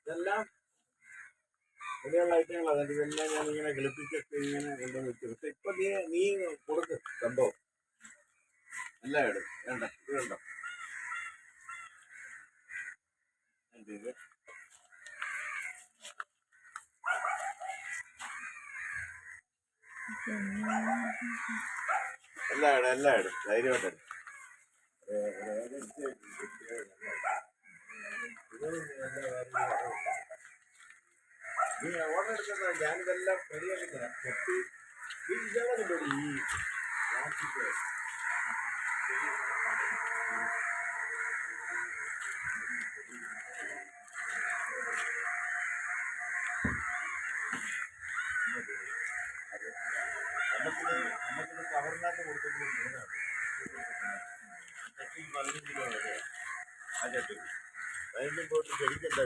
ഇതെല്ലാം ഇങ്ങനെയുള്ള ഐറ്റങ്ങളാണ്. ഇതെല്ലാം ഞാനിങ്ങനെ കിളിപ്പിച്ചൊക്കെ ഇങ്ങനെ കൊണ്ടുവന്ന് വെച്ചു. പക്ഷെ ഇപ്പൊ നീ കൊടുക്ക് സംഭവം എല്ലാം ഇടും. വേണ്ട ഇത് കണ്ടോ, ഇത് എല്ലാം ഇടും ധൈര്യമായിട്ട്. നീ ഓർഡർ എടുക്കുന്ന ഞാനിതെല്ലാം റെഡിയാക്കി തരാം. കെട്ടി ഇതേപോലെ ഈ പ്ലാസ്റ്റിക് നമുക്കിത് കവറിനകത്ത് കൊടുക്കുമ്പോൾ 15 കിലോ വരെ ആ ചട്ടി 15 പോയിട്ട് ശരിക്കണ്ട.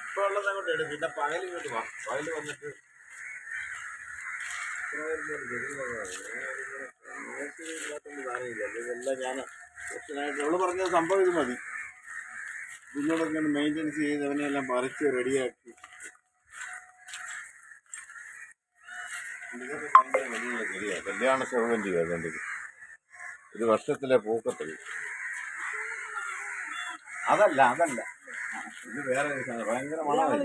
ഇപ്പൊ ഉള്ളത് അങ്ങോട്ട് എടുക്കും. പിന്നെ പകൽ ഇങ്ങോട്ട് വാ, പകൽ വന്നിട്ട് ഇല്ലാത്തൊന്നും കാര്യമില്ല. ഇതെല്ലാം ഞാൻ ഓപ്ഷനായിട്ട് അവള് പറഞ്ഞ സംഭവം ഇത് മതി. ഇതിനോടൊക്കെ മെയിൻ്റെനൻസ് ചെയ്ത് അവനെല്ലാം പറിച്ച് റെഡിയാക്കി. ഇതൊക്കെ ഭയങ്കര വലിയുള്ള ചെടിയാണ്, കല്യാണ സെർവൻ്റ് അതുകൊണ്ട് ഒരു വർഷത്തിലെ പൂക്കത്തുള്ളൂ. അതല്ല ഇത് വേറെ ഭയങ്കര മണമാണ്.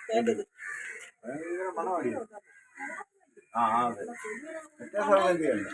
ഭയങ്കര മണമാണ്. അതെ മറ്റേ സെർവൻ്റ് അല്ല.